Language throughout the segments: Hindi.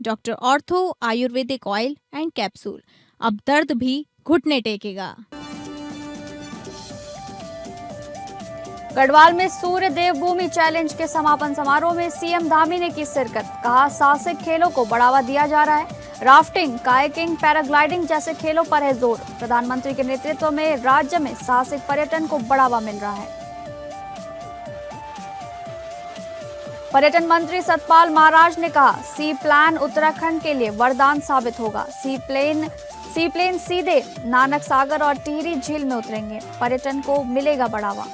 Doctor ortho Ayurvedic oil and capsule. अब दर्द भी घुटने टेकेगा। गढ़वाल में सूर्य देवभूमि चैलेंज के समापन समारोह में सीएम धामी ने की शिरकत। कहा, साहसिक खेलों को बढ़ावा दिया जा रहा है। राफ्टिंग, कायाकिंग, पैराग्लाइडिंग जैसे खेलों पर है जोर। प्रधानमंत्री के नेतृत्व में राज्य में साहसिक पर्यटन को बढ़ावा मिल रहा है। पर्यटन मंत्री सतपाल महाराज ने कहा, सी प्लान उत्तराखंड के लिए वरदान साबित होगा। सी प्लेन सीधे नानक सागर और टिहरी झील में उतरेंगे। पर्यटन को मिलेगा बढ़ावा।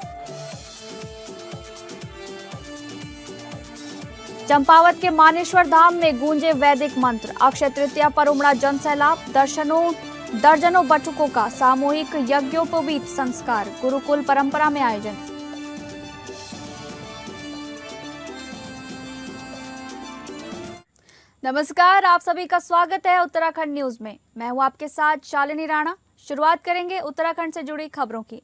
चंपावत के मानेश्वर धाम में गूंजे वैदिक मंत्र। अक्षय तृतीया पर उमड़ा जन सैलाब। दर्जनों बटुकों का सामूहिक यज्ञोपवीत संस्कार। गुरुकुल परंपरा में आयोजन। नमस्कार, आप सभी का स्वागत है उत्तराखंड न्यूज में। मैं हूं आपके साथ शालिनी राणा। शुरुआत करेंगे उत्तराखंड से जुड़ी खबरों की।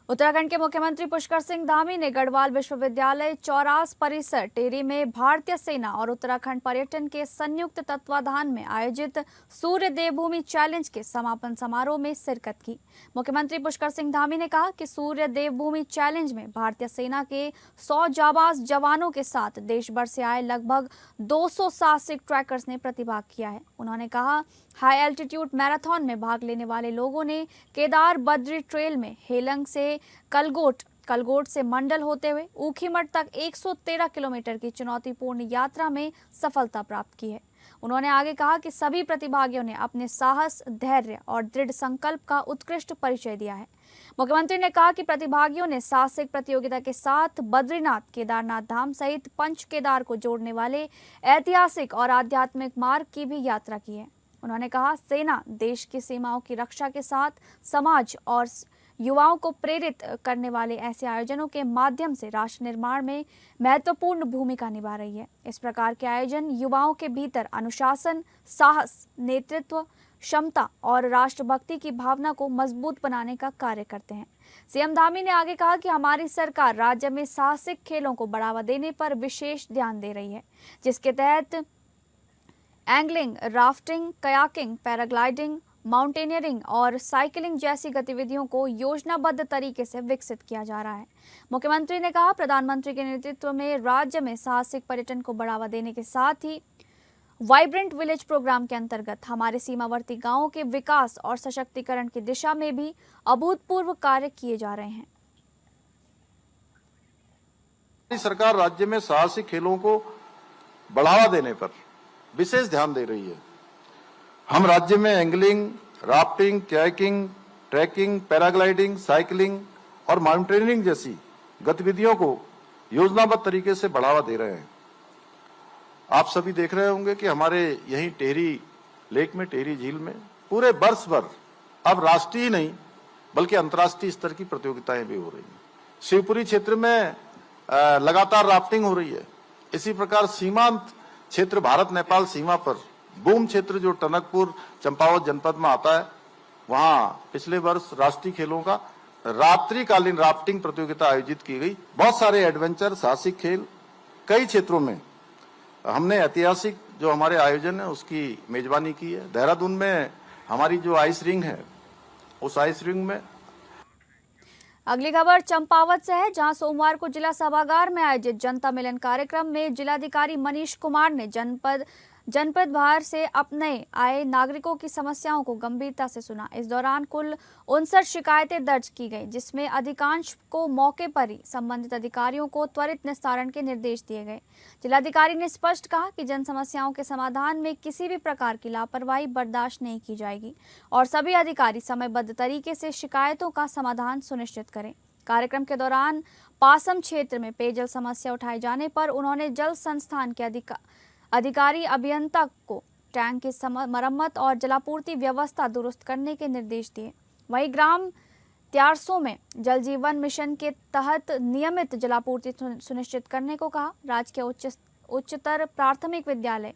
उत्तराखंड के मुख्यमंत्री पुष्कर सिंह धामी ने गढ़वाल विश्वविद्यालय चौरास परिसर टिहरी में भारतीय सेना और उत्तराखंड पर्यटन के संयुक्त तत्वाधान में आयोजित सूर्य देवभूमि चैलेंज के समापन समारोह में शिरकत की। मुख्यमंत्री पुष्कर सिंह धामी ने कहा कि सूर्य देवभूमि चैलेंज में भारतीय सेना के 100 जाबाज जवानों के साथ देश भर से आए लगभग 200 साहसिक ट्रैकर्स ने प्रतिभाग किया है। उन्होंने कहा, हाई एल्टीट्यूड मैराथन में भाग लेने वाले लोगों ने केदार बद्री ट्रेल में हेलंग से कलगोट से मंडल होते हुए ऊखीमठ तक 113 किलोमीटर की चुनौतीपूर्ण यात्रा में सफलता प्राप्त की है। उन्होंने आगे कहा कि सभी प्रतिभागियों ने अपने साहस, धैर्य और दृढ़ संकल्प का उत्कृष्ट परिचय दिया है। मुख्यमंत्री ने कहा कि प्रतिभागियों ने साहसिक प्रतियोगिता के साथ बद्रीनाथ, केदारनाथ धाम सहित पंच केदार को जोड़ने वाले ऐतिहासिक और आध्यात्मिक मार्ग की भी यात्रा की है। उन्होंने कहा, सेना देश की सीमाओं की रक्षा के साथ समाज और युवाओं को प्रेरित करने वाले ऐसे आयोजनों के माध्यम से राष्ट्र निर्माण में महत्वपूर्ण भूमिका निभा रही है। इस प्रकार के आयोजन युवाओं के भीतर अनुशासन, साहस, नेतृत्व क्षमता और राष्ट्रभक्ति की भावना को मजबूत बनाने का कार्य करते हैं। सीएम धामी ने आगे कहा कि हमारी सरकार राज्य में साहसिक खेलों को बढ़ावा देने पर विशेष ध्यान दे रही है, जिसके तहत angling, rafting, kayaking, paragliding, mountaineering और साइकिलिंग जैसी गतिविधियों को योजनाबद्ध तरीके से विकसित किया जा रहा है। मुख्यमंत्री ने कहा, प्रधानमंत्री के नेतृत्व में राज्य में साहसिक पर्यटन को बढ़ावा देने के साथ ही वाइब्रेंट विलेज प्रोग्राम के अंतर्गत हमारे सीमावर्ती गांवों के विकास और सशक्तिकरण की दिशा में भी अभूतपूर्व कार्य किए जा रहे हैं। सरकार राज्य में साहसिक खेलों को बढ़ावा देने पर विशेष ध्यान दे रही है। हम राज्य में angling, rafting, kayaking, trekking, paragliding, cycling और माउंटेनियरिंग जैसी गतिविधियों को योजनाबद्ध तरीके से बढ़ावा दे रहे हैं। आप सभी देख रहे होंगे कि हमारे यहीं टिहरी लेक में, टिहरी झील में पूरे वर्ष भर अब राष्ट्रीय नहीं बल्कि अंतर्राष्ट्रीय स्तर की प्रतियोगिताएं भी हो रही हैं। शिवपुरी क्षेत्र में लगातार राफ्टिंग हो रही है। इसी प्रकार सीमांत क्षेत्र भारत नेपाल सीमा पर बूम क्षेत्र जो टनकपुर चंपावत जनपद में आता है, वहां पिछले वर्ष राष्ट्रीय खेलों का रात्रिकालीन राफ्टिंग प्रतियोगिता आयोजित की गई। बहुत सारे एडवेंचर साहसिक खेल कई क्षेत्रों में हमने ऐतिहासिक जो हमारे आयोजन है उसकी मेजबानी की है। देहरादून में हमारी जो आइस रिंग है, उस आइस रिंग में। अगली खबर चंपावत से है, जहां सोमवार को जिला सभागार में आयोजित जनता मिलन कार्यक्रम में जिलाधिकारी मनीष कुमार ने जनपद भर से अपने आए नागरिकों की समस्याओं को गंभीरता से सुना। इस दौरान कुल 59 शिकायतें दर्ज की गई, जिसमें अधिकांश को मौके पर ही संबंधित अधिकारियों को त्वरित निस्तारण के निर्देश दिए गए। जिलाधिकारी ने स्पष्ट कहा कि जन समस्याओं के समाधान में किसी भी प्रकार की लापरवाही बर्दाश्त नहीं की जाएगी और सभी अधिकारी समयबद्ध तरीके से शिकायतों का समाधान सुनिश्चित करें। कार्यक्रम के दौरान पासम क्षेत्र में पेयजल समस्या उठाए जाने पर उन्होंने जल संस्थान के अधिकारी अभियंता को टैंक की मरम्मत और जलापूर्ति व्यवस्था दुरुस्त करने के निर्देश दिए। वहीं ग्राम त्यारसों में जल जीवन मिशन के तहत नियमित जलापूर्ति सुनिश्चित करने को कहा। राजकीय उच्चतर प्राथमिक विद्यालय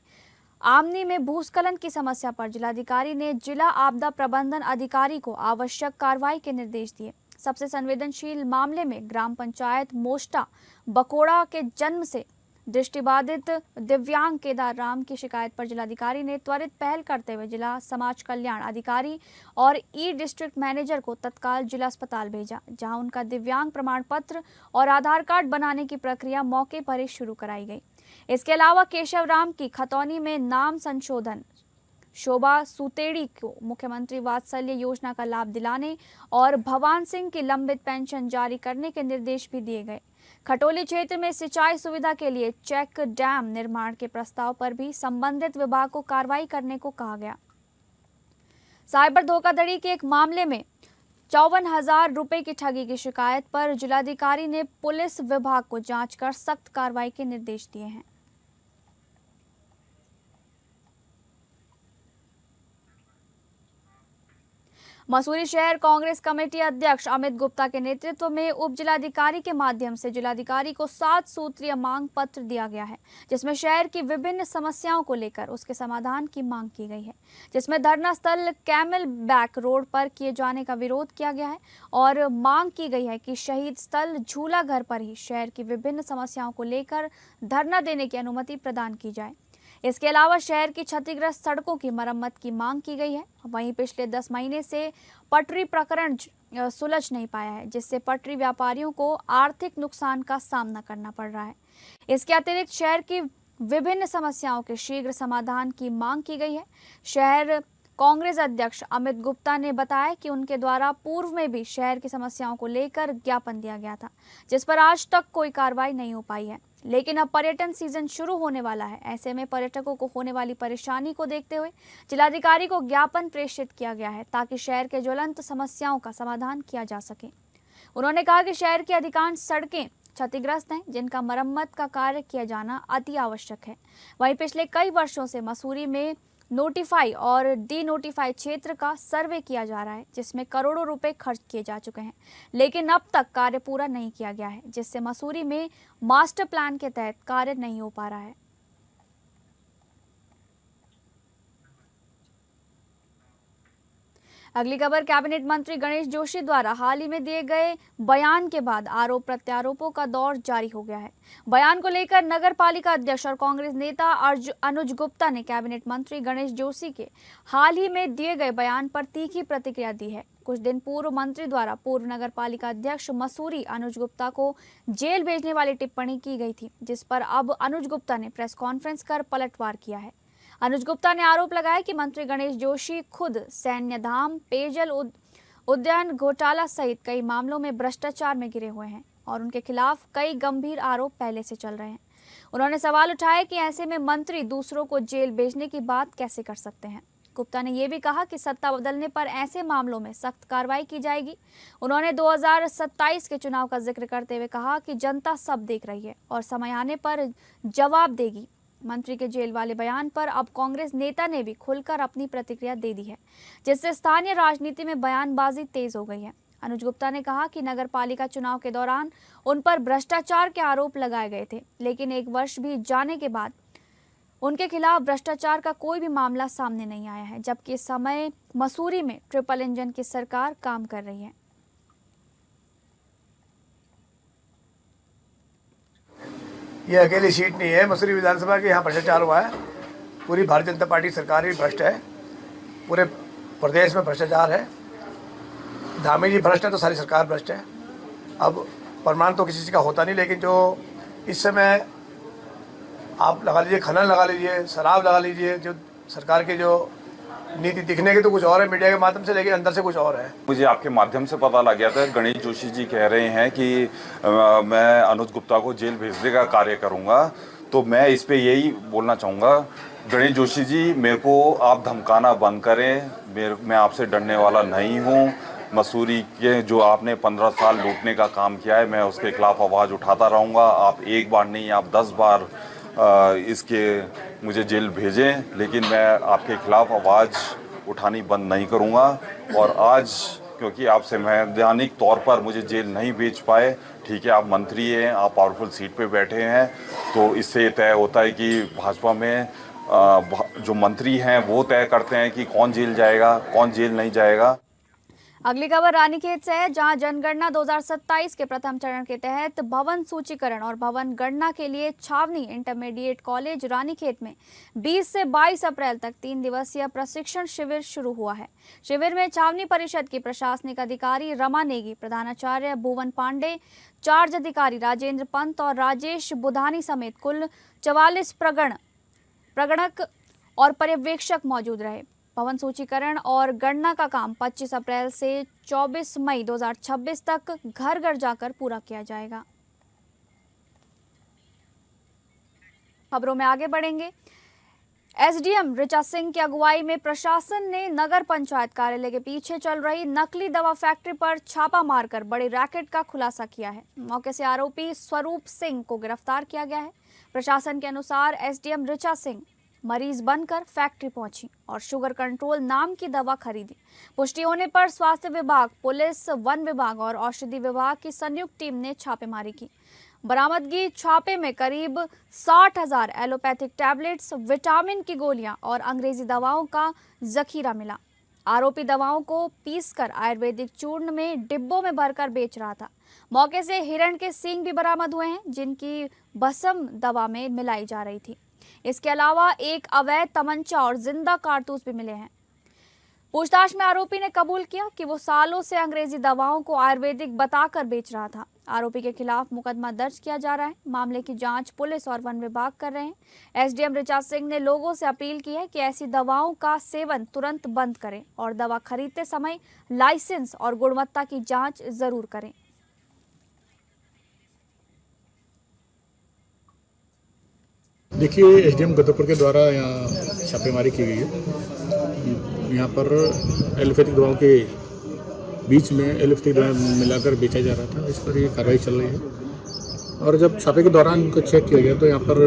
आमनी में भूस्खलन की समस्या पर जिलाधिकारी ने जिला आपदा प्रबंधन अधिकारी को आवश्यक कार्रवाई के निर्देश दिए। सबसे संवेदनशील मामले में ग्राम पंचायत मोष्टा बकोड़ा के जन्म से दृष्टिबाधित दिव्यांग केदार राम की शिकायत पर जिलाधिकारी ने त्वरित पहल करते हुए जिला समाज कल्याण अधिकारी और ई डिस्ट्रिक्ट मैनेजर को तत्काल जिला अस्पताल भेजा, जहां उनका दिव्यांग प्रमाण पत्र और आधार कार्ड बनाने की प्रक्रिया मौके पर ही शुरू कराई गई। इसके अलावा केशव राम की खतौनी में नाम संशोधन, शोभा सुतेड़ी को मुख्यमंत्री वात्सल्य योजना का लाभ दिलाने और भवान सिंह की लंबित पेंशन जारी करने के निर्देश भी दिए गए। खटोली क्षेत्र में सिंचाई सुविधा के लिए चेक डैम निर्माण के प्रस्ताव पर भी संबंधित विभाग को कार्रवाई करने को कहा गया। साइबर धोखाधड़ी के एक मामले में 54,000 रुपए की ठगी की शिकायत पर जिलाधिकारी ने पुलिस विभाग को जांच कर सख्त कार्रवाई के निर्देश दिए हैं। मसूरी शहर कांग्रेस कमेटी अध्यक्ष अमित गुप्ता के नेतृत्व में उप जिलाधिकारी के माध्यम से जिलाधिकारी को 7 सूत्रीय मांग पत्र दिया गया है, जिसमें शहर की विभिन्न समस्याओं को लेकर उसके समाधान की मांग की गई है, जिसमें धरना स्थल कैमल बैक रोड पर किए जाने का विरोध किया गया है और मांग की गई है कि शहीद स्थल झूला घर पर ही शहर की विभिन्न समस्याओं को लेकर धरना देने की अनुमति प्रदान की जाए। इसके अलावा शहर की क्षतिग्रस्त सड़कों की मरम्मत की मांग की गई है। वहीं पिछले 10 महीने से पटरी प्रकरण सुलझ नहीं पाया है, जिससे पटरी व्यापारियों को आर्थिक नुकसान का सामना करना पड़ रहा है। इसके अतिरिक्त शहर की विभिन्न समस्याओं के शीघ्र समाधान की मांग की गई है। शहर कांग्रेस अध्यक्ष अमित गुप्ता ने बताया कि उनके द्वारा पूर्व में भी शहर की समस्याओं को लेकर ज्ञापन दिया गया था, जिस पर आज तक कोई कार्रवाई नहीं हो पाई है। लेकिन अब पर्यटन सीजन शुरू होने वाला है, ऐसे में पर्यटकों को होने वाली परेशानी को देखते हुए जिलाधिकारी को ज्ञापन प्रेषित किया गया है, ताकि शहर के ज्वलंत समस्याओं का समाधान किया जा सके। उन्होंने कहा कि शहर की अधिकांश सड़कें क्षतिग्रस्त हैं, जिनका मरम्मत का कार्य किया जाना अति आवश्यक है। वहीं पिछले कई वर्षों से मसूरी में नोटिफाई और डी नोटिफाई क्षेत्र का सर्वे किया जा रहा है, जिसमें करोड़ों रुपए खर्च किए जा चुके हैं, लेकिन अब तक कार्य पूरा नहीं किया गया है, जिससे मसूरी में मास्टर प्लान के तहत कार्य नहीं हो पा रहा है। अगली खबर, कैबिनेट मंत्री गणेश जोशी द्वारा हाल ही में दिए गए बयान के बाद आरोप प्रत्यारोपों का दौर जारी हो गया है। बयान को लेकर नगर पालिका अध्यक्ष और कांग्रेस नेता अनुज गुप्ता ने कैबिनेट मंत्री गणेश जोशी के हाल ही में दिए गए बयान पर तीखी प्रतिक्रिया दी है। कुछ दिन पूर्व मंत्री द्वारा पूर्व नगर पालिका अध्यक्ष मसूरी अनुज गुप्ता को जेल भेजने वाली टिप्पणी की गई थी, जिस पर अब अनुज गुप्ता ने प्रेस कॉन्फ्रेंस कर पलटवार किया है। अनुज गुप्ता ने आरोप लगाया कि मंत्री गणेश जोशी खुद सैन्य धाम, पेयजल उद्यान घोटाला सहित कई मामलों में भ्रष्टाचार में घिरे हुए हैं और उनके खिलाफ कई गंभीर आरोप पहले से चल रहे हैं। उन्होंने सवाल उठाया कि ऐसे में मंत्री दूसरों को जेल भेजने की बात कैसे कर सकते हैं। गुप्ता ने यह भी कहा कि सत्ता बदलने पर ऐसे मामलों में सख्त कार्रवाई की जाएगी। उन्होंने 2027 के चुनाव का जिक्र करते हुए कहा कि जनता सब देख रही है और समय आने पर जवाब देगी। मंत्री के जेल वाले बयान पर अब कांग्रेस नेता ने भी खुलकर अपनी प्रतिक्रिया दे दी है, जिससे स्थानीय राजनीति में बयानबाजी तेज हो गई है। अनुज गुप्ता ने कहा कि नगर पालिका चुनाव के दौरान उन पर भ्रष्टाचार के आरोप लगाए गए थे, लेकिन 1 वर्ष भी जाने के बाद उनके खिलाफ भ्रष्टाचार का कोई भी मामला सामने नहीं आया है, जबकि इस समय मसूरी में ट्रिपल इंजन की सरकार काम कर रही है। ये अकेली सीट नहीं है मसूरी विधानसभा के, यहाँ भ्रष्टाचार हुआ है। पूरी भारतीय जनता पार्टी सरकार ही भ्रष्ट है, पूरे प्रदेश में भ्रष्टाचार है। धामी जी भ्रष्ट है तो सारी सरकार भ्रष्ट है। अब प्रमाण तो किसी चीज़ का होता नहीं, लेकिन जो इस समय आप लगा लीजिए, खनन लगा लीजिए, शराब लगा लीजिए, जो सरकार के जो नीति दिखने के तो कुछ और है मीडिया के माध्यम से, लेकिन अंदर से कुछ और है। मुझे आपके माध्यम से पता लग गया था गणेश जोशी जी कह रहे हैं कि मैं अनुज गुप्ता को जेल भेजने का कार्य करूंगा, तो मैं इस पे यही बोलना चाहूँगा, गणेश जोशी जी मेरे को आप धमकाना बंद करें। मैं आपसे डरने वाला नहीं हूँ। मसूरी के जो आपने 15 साल लूटने का काम किया है, मैं उसके खिलाफ आवाज़ उठाता रहूँगा। आप एक बार नहीं, आप 10 बार इसके मुझे जेल भेजें, लेकिन मैं आपके खिलाफ आवाज़ उठानी बंद नहीं करूंगा। और आज क्योंकि आप संवैधानिक तौर पर मुझे जेल नहीं भेज पाए, ठीक है, आप मंत्री हैं, आप पावरफुल सीट पे बैठे हैं, तो इससे तय होता है कि भाजपा में जो मंत्री हैं वो तय करते हैं कि कौन जेल जाएगा, कौन जेल नहीं जाएगा। अगली खबर रानीखेत से है, जहां जनगणना 2027 के प्रथम चरण के तहत भवन सूचीकरण और भवन गणना के लिए छावनी इंटरमीडिएट कॉलेज रानीखेत में 20 से 22 अप्रैल तक 3 दिवसीय प्रशिक्षण शिविर शुरू हुआ है। शिविर में छावनी परिषद की प्रशासनिक अधिकारी रमा नेगी, प्रधानाचार्य भुवन पांडे, चार्ज अधिकारी राजेंद्र पंत और राजेश बुधानी समेत कुल 44 प्रगणक और पर्यवेक्षक मौजूद रहे। भवन सूचीकरण और गणना का काम 25 अप्रैल से 24 मई 2026 तक घर घर जाकर पूरा किया जाएगा। खबरों में आगे बढ़ेंगे। एसडीएम ऋचा सिंह की अगुवाई में प्रशासन ने नगर पंचायत कार्यालय के पीछे चल रही नकली दवा फैक्ट्री पर छापा मारकर बड़े रैकेट का खुलासा किया है। मौके से आरोपी स्वरूप सिंह को गिरफ्तार किया गया है। प्रशासन के अनुसार एसडीएम ऋचा सिंह मरीज बनकर फैक्ट्री पहुंची और शुगर कंट्रोल नाम की दवा खरीदी। पुष्टि होने पर स्वास्थ्य विभाग, पुलिस, वन विभाग और औषधि विभाग की संयुक्त टीम ने छापेमारी की। बरामदगी छापे में करीब 60,000 एलोपैथिक टैबलेट्स, विटामिन की गोलियां और अंग्रेजी दवाओं का जखीरा मिला। आरोपी दवाओं को पीसकर आयुर्वेदिक चूर्ण में डिब्बों में भरकर बेच रहा था। मौके से हिरण के सींग भी बरामद हुए हैं, जिनकी भस्म दवा में मिलाई जा रही थी। इसके अलावा एक अवैध तमंचा और जिंदा कारतूस भी मिले हैं। पूछताछ में आरोपी ने कबूल किया कि वो सालों से अंग्रेजी दवाओं को आयुर्वेदिक बताकर बेच रहा था। आरोपी के खिलाफ मुकदमा दर्ज किया जा रहा है। मामले की जांच पुलिस और वन विभाग कर रहे हैं। एसडीएम ऋचा सिंह ने लोगों से अपील की है कि ऐसी दवाओं का सेवन तुरंत बंद करें और दवा खरीदते समय लाइसेंस और गुणवत्ता की जांच जरूर करें। देखिए, एसडीएम गदरपुर के द्वारा यहाँ छापेमारी की गई है। यहाँ पर एलोपैथिक दवाओं के बीच में एलोपैथिक दवाएं मिलाकर बेचा जा रहा था। इस पर ये कार्रवाई चल रही है और जब छापे के दौरान इनको चेक किया गया तो यहाँ पर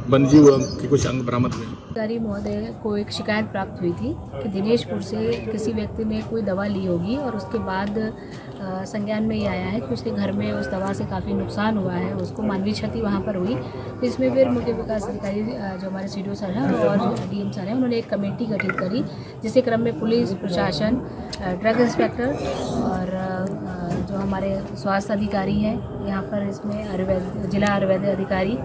वन्यजीव के कुछ अंग बरामद हुए। अधिकारी महोदय को एक शिकायत प्राप्त हुई थी कि दिनेशपुर से किसी व्यक्ति ने कोई दवा ली होगी और उसके बाद संज्ञान में ये आया है कि उसके घर में उस दवा से काफ़ी नुकसान हुआ है, उसको मानवीय क्षति वहाँ पर हुई। तो इसमें फिर मुख्य विकास अधिकारी जो हमारे सीडीओ सर हैं और डीएम सर हैं, उन्होंने एक कमेटी गठित करी, जिसके क्रम में पुलिस प्रशासन, ड्रग इंस्पेक्टर और जो हमारे स्वास्थ्य अधिकारी हैं यहाँ पर, इसमें जिला आयुर्वेद अधिकारी।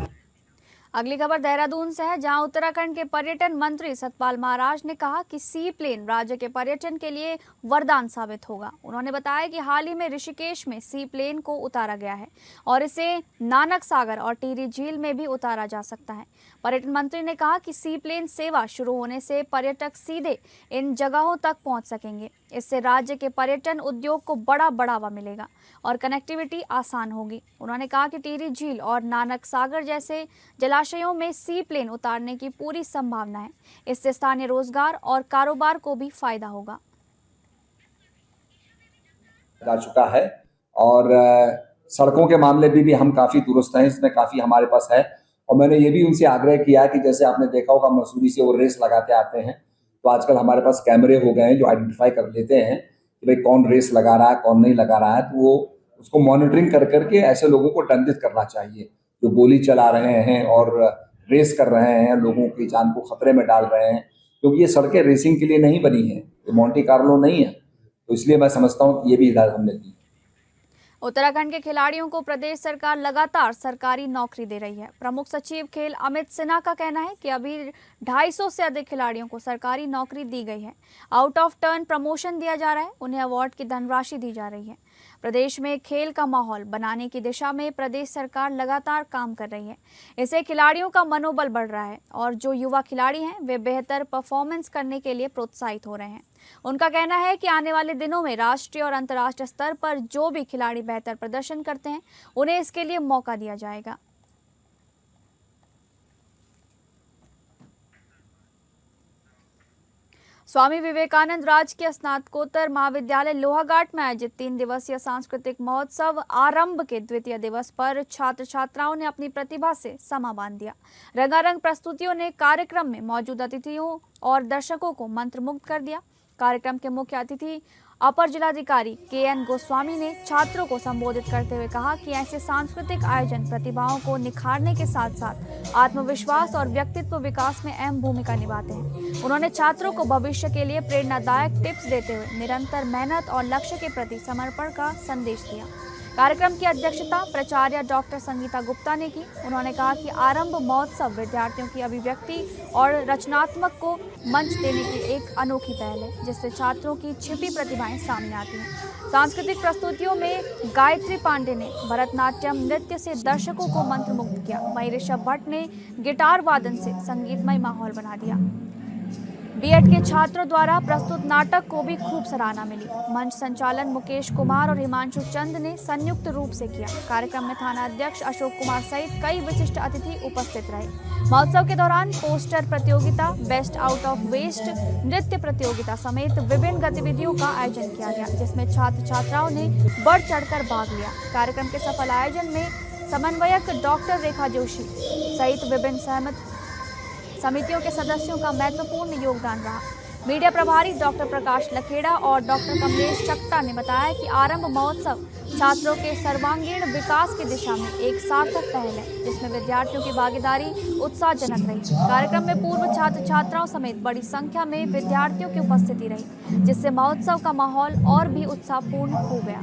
अगली खबर देहरादून से है, जहां उत्तराखंड के पर्यटन मंत्री सतपाल महाराज ने कहा कि सी प्लेन राज्य के पर्यटन के लिए वरदान साबित होगा। उन्होंने बताया कि हाल ही में ऋषिकेश में सी प्लेन को उतारा गया है और इसे नानक सागर और टिहरी झील में भी उतारा जा सकता है। पर्यटन मंत्री ने कहा कि सी प्लेन सेवा शुरू होने से पर्यटक सीधे इन जगहों तक पहुंच सकेंगे। इससे राज्य के पर्यटन उद्योग को बड़ा बढ़ावा मिलेगा और कनेक्टिविटी आसान होगी। उन्होंने कहा कि टिहरी झील और नानक सागर जैसे जलाशयों में सी प्लेन उतारने की पूरी संभावना है। इससे स्थानीय रोजगार और कारोबार को भी फायदा होगा। जा चुका है और सड़कों के मामले में भी हम काफी दुरुस्त हैं, इसमें काफी हमारे पास है। और मैंने ये भी उनसे आग्रह किया कि जैसे आपने देखा होगा मसूरी से वो रेस लगाते आते हैं, तो आजकल हमारे पास कैमरे हो गए हैं जो आइडेंटिफाई कर लेते हैं कि भाई कौन रेस लगा रहा है, कौन नहीं लगा रहा है। तो वो उसको मॉनिटरिंग कर करके ऐसे लोगों को दंडित करना चाहिए जो गोली चला रहे हैं और रेस कर रहे हैं, लोगों की जान को खतरे में डाल रहे हैं, क्योंकि ये सड़कें रेसिंग के लिए नहीं बनी है, ये मोंटी कार्लो नहीं है। तो इसलिए मैं समझता हूँ कि ये भी हिदायत हमने दी। उत्तराखंड के खिलाड़ियों को प्रदेश सरकार लगातार सरकारी नौकरी दे रही है। प्रमुख सचिव खेल अमित सिन्हा का कहना है कि अभी 250 से अधिक खिलाड़ियों को सरकारी नौकरी दी गई है। आउट ऑफ टर्न प्रमोशन दिया जा रहा है, उन्हें अवार्ड की धनराशि दी जा रही है। प्रदेश में खेल का माहौल बनाने की दिशा में प्रदेश सरकार लगातार काम कर रही है। इससे खिलाड़ियों का मनोबल बढ़ रहा है और जो युवा खिलाड़ी हैं वे बेहतर परफॉर्मेंस करने के लिए प्रोत्साहित हो रहे हैं। उनका कहना है कि आने वाले दिनों में राष्ट्रीय और अंतर्राष्ट्रीय स्तर पर जो भी खिलाड़ी बेहतर प्रदर्शन करते हैं उन्हें इसके लिए मौका दिया जाएगा। स्वामी विवेकानंद राजकीय स्नातकोत्तर महाविद्यालय लोहाघाट में आयोजित 3 दिवसीय सांस्कृतिक महोत्सव आरंभ के द्वितीय दिवस पर छात्र छात्राओं ने अपनी प्रतिभा से समा बांध दिया। रंगारंग प्रस्तुतियों ने कार्यक्रम में मौजूद अतिथियों और दर्शकों को मंत्रमुग्ध कर दिया। कार्यक्रम के मुख्य अतिथि अपर जिलाधिकारी KN गोस्वामी ने छात्रों को संबोधित करते हुए कहा कि ऐसे सांस्कृतिक आयोजन प्रतिभाओं को निखारने के साथ साथ आत्मविश्वास और व्यक्तित्व विकास में अहम भूमिका निभाते हैं। उन्होंने छात्रों को भविष्य के लिए प्रेरणादायक टिप्स देते हुए निरंतर मेहनत और लक्ष्य के प्रति समर्पण का संदेश दिया। कार्यक्रम की अध्यक्षता प्राचार्य डॉक्टर संगीता गुप्ता ने की। उन्होंने कहा कि आरंभ महोत्सव विद्यार्थियों की अभिव्यक्ति और रचनात्मक को मंच देने की एक अनोखी पहल है, जिससे छात्रों की छिपी प्रतिभाएं सामने आती हैं। सांस्कृतिक प्रस्तुतियों में गायत्री पांडे ने भरतनाट्यम नृत्य से दर्शकों को मंत्रमुग्ध किया। वहीं ऋषभ भट्ट ने गिटार वादन से संगीतमय माहौल बना दिया। बीएड के छात्रों द्वारा प्रस्तुत नाटक को भी खूब सराहना मिली। मंच संचालन मुकेश कुमार और हिमांशु चंद ने संयुक्त रूप से किया। कार्यक्रम में थाना अध्यक्ष अशोक कुमार सहित कई विशिष्ट अतिथि उपस्थित रहे। महोत्सव के दौरान पोस्टर प्रतियोगिता, बेस्ट आउट ऑफ वेस्ट, नृत्य प्रतियोगिता समेत विभिन्न गतिविधियों का आयोजन किया गया, जिसमें छात्र छात्राओं ने बढ़ चढ़कर भाग लिया। कार्यक्रम के सफल आयोजन में समन्वयक डॉक्टर रेखा जोशी सहित विभिन्न समितियों के सदस्यों का महत्वपूर्ण योगदान रहा। मीडिया प्रभारी डॉक्टर प्रकाश लखेड़ा और डॉक्टर कमलेश चक्ता ने बताया कि आरंभ महोत्सव छात्रों के सर्वांगीण विकास की दिशा में एक सार्थक पहल है, जिसमें विद्यार्थियों की भागीदारी उत्साहजनक रही। कार्यक्रम में पूर्व छात्र छात्राओं समेत बड़ी संख्या में विद्यार्थियों की उपस्थिति रही, जिससे महोत्सव का माहौल और भी उत्साहपूर्ण हो गया।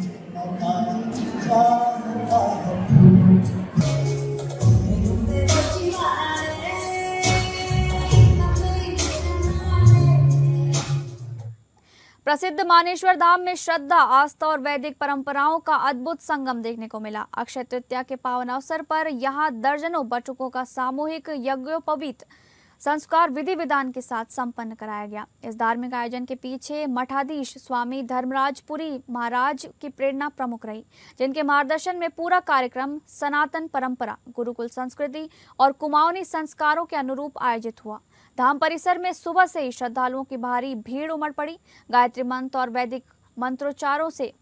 प्रसिद्ध मानेश्वर धाम में श्रद्धा, आस्था और वैदिक परंपराओं का अद्भुत संगम देखने को मिला। अक्षय तृतीया के पावन अवसर पर यहां दर्जनों बटुकों का सामूहिक यज्ञोपवीत संस्कार विधि विधान के साथ संपन्न कराया गया। इस धार्मिक आयोजन के पीछे मठाधीश स्वामी धर्मराजपुरी महाराज की प्रेरणा प्रमुख रही, जिनके मार्गदर्शन में पूरा कार्यक्रम सनातन परंपरा, गुरुकुल संस्कृति और कुमाऊनी संस्कारों के अनुरूप आयोजित हुआ। धाम परिसर में सुबह से ही श्रद्धालुओं की भारी भीड़ उमड़ पड़ी। गायत्री मंत्र और वैदिक मंत्रोच्चारों से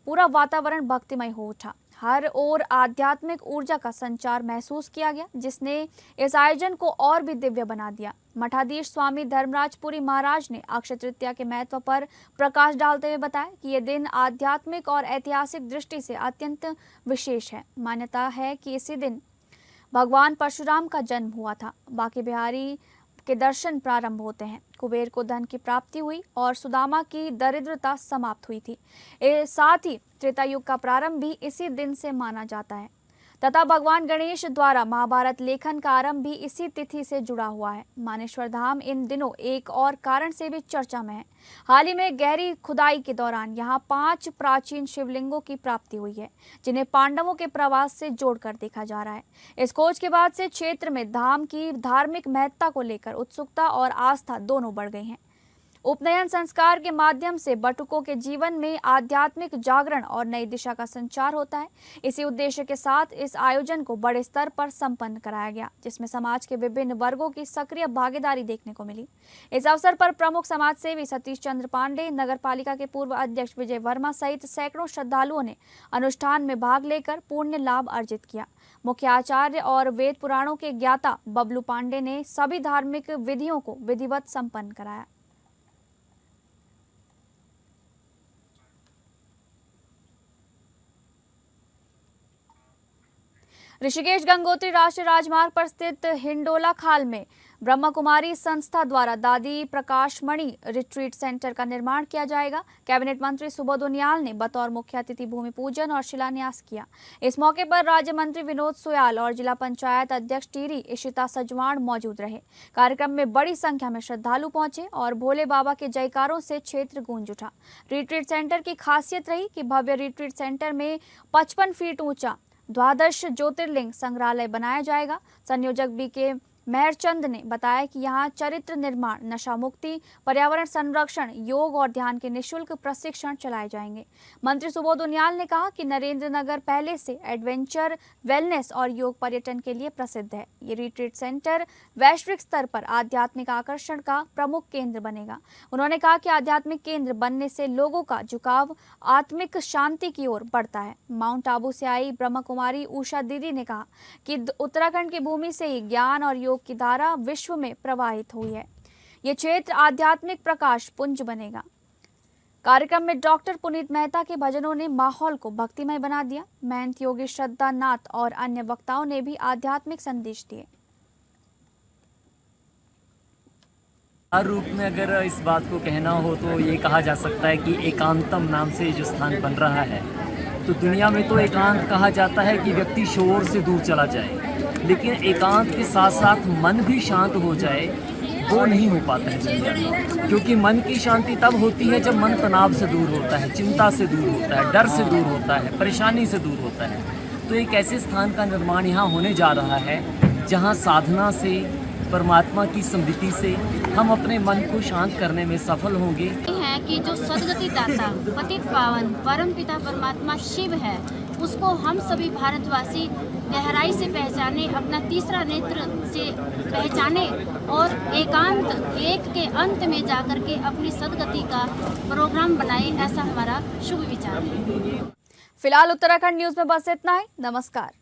पूरा वातावरण भक्तिमय हो उठा। हर ओर आध्यात्मिक ऊर्जा का संचार महसूस किया गया, जिसने इस आयोजन को और भी दिव्य बना दिया। मठाधीश स्वामी धर्मराजपुरी महाराज ने अक्षय तृतीया के महत्व पर प्रकाश डालते हुए बताया कि यह दिन आध्यात्मिक और ऐतिहासिक दृष्टि से अत्यंत विशेष है। मान्यता है कि इसी दिन भगवान परशुराम का जन्म हुआ था। बाकी बिहारी के दर्शन प्रारंभ होते हैं। कुबेर को धन की प्राप्ति हुई और सुदामा की दरिद्रता समाप्त हुई थी। साथ ही त्रेता युग का प्रारंभ भी इसी दिन से माना जाता है तथा भगवान गणेश द्वारा महाभारत लेखन का आरंभ भी इसी तिथि से जुड़ा हुआ है। मानेश्वर धाम इन दिनों एक और कारण से भी चर्चा में है। हाल ही में गहरी खुदाई के दौरान यहाँ 5 प्राचीन शिवलिंगों की प्राप्ति हुई है, जिन्हें पांडवों के प्रवास से जोड़कर देखा जा रहा है। इस खोज के बाद से क्षेत्र में धाम की धार्मिक महत्ता को लेकर उत्सुकता और आस्था दोनों बढ़ गई हैं। उपनयन संस्कार के माध्यम से बटुकों के जीवन में आध्यात्मिक जागरण और नई दिशा का संचार होता है। इसी उद्देश्य के साथ इस आयोजन को बड़े स्तर पर संपन्न कराया गया, जिसमें समाज के विभिन्न वर्गों की सक्रिय भागीदारी देखने को मिली। इस अवसर पर प्रमुख समाज सेवी सतीश चंद्र पांडे, नगर पालिका के पूर्व अध्यक्ष विजय वर्मा सहित सैकड़ों श्रद्धालुओं ने अनुष्ठान में भाग लेकर पुण्य लाभ अर्जित किया। मुख्य आचार्य और वेद पुराणों के ज्ञाता बबलू पांडे ने सभी धार्मिक विधियों को विधिवत संपन्न कराया। ऋषिकेश गंगोत्री राष्ट्रीय राजमार्ग पर स्थित हिंडोला खाल में ब्रह्मा कुमारी संस्था द्वारा दादी प्रकाश मणि रिट्रीट सेंटर का निर्माण किया जाएगा। कैबिनेट मंत्री सुबोध उनियाल ने बतौर मुख्य अतिथि भूमि पूजन और शिलान्यास किया। इस मौके पर राज्य मंत्री विनोद सुयाल और जिला पंचायत अध्यक्ष टीरी इशिता सजवाण मौजूद रहे। कार्यक्रम में बड़ी संख्या में श्रद्धालु पहुंचे और भोले बाबा के जयकारों से क्षेत्र गूंज उठा। रिट्रीट सेंटर की खासियत रही कि भव्य रिट्रीट सेंटर में 55 फीट ऊंचा द्वादश ज्योतिर्लिंग संग्रहालय बनाया जाएगा। संयोजक बीके मेहरचंद ने बताया कि यहाँ चरित्र निर्माण, नशा मुक्ति, पर्यावरण संरक्षण, योग और ध्यान के निःशुल्क प्रशिक्षण चलाए जाएंगे। मंत्री सुबोध उनियाल ने कहा कि नरेंद्र नगर पहले से एडवेंचर, वेलनेस और योग पर्यटन के लिए प्रसिद्ध है। ये रिट्रीट सेंटर वैश्विक स्तर पर आध्यात्मिक आकर्षण का प्रमुख केंद्र बनेगा। उन्होंने कहा कि आध्यात्मिक केंद्र बनने से लोगों का झुकाव आत्मिक शांति की ओर बढ़ता है। माउंट आबू से आई ब्रह्मा कुमारी उषा दीदी ने कहा कि उत्तराखंड की भूमि से ही ज्ञान और योग की धारा विश्व में प्रवाहित हुई है। ये क्षेत्र आध्यात्मिक प्रकाश पुंज बनेगा। कार्यक्रम में डॉक्टर पुनीत मेहता के भजनों ने माहौल को भक्तिमय बना दिया। महंत योगी श्रद्धा नाथ और अन्य वक्ताओं ने भी आध्यात्मिक संदेश दिए। रूप में अगर इस बात को कहना हो तो ये कहा जा सकता है कि एकांतम नाम से जो स्थान बन रहा है, तो दुनिया में तो एकांत कहा जाता है कि व्यक्ति शोर से दूर चला जाए, लेकिन एकांत के साथ साथ मन भी शांत हो जाए वो नहीं हो पाता है दुनिया में। क्योंकि मन की शांति तब होती है जब मन तनाव से दूर होता है, चिंता से दूर होता है, डर से दूर होता है, परेशानी से दूर होता है। तो एक ऐसे स्थान का निर्माण यहाँ होने जा रहा है जहाँ साधना से, परमात्मा की स्मृति से हम अपने मन को शांत करने में सफल होंगे। है कि जो सदगति दाता पतित पावन परम पिता परमात्मा शिव है, उसको हम सभी भारतवासी गहराई से पहचाने, अपना तीसरा नेत्र से पहचाने और एकांत एक के अंत में जाकर के अपनी सदगति का प्रोग्राम बनाए, ऐसा हमारा शुभ विचार है। फिलहाल उत्तराखंड न्यूज में बस इतना ही। नमस्कार।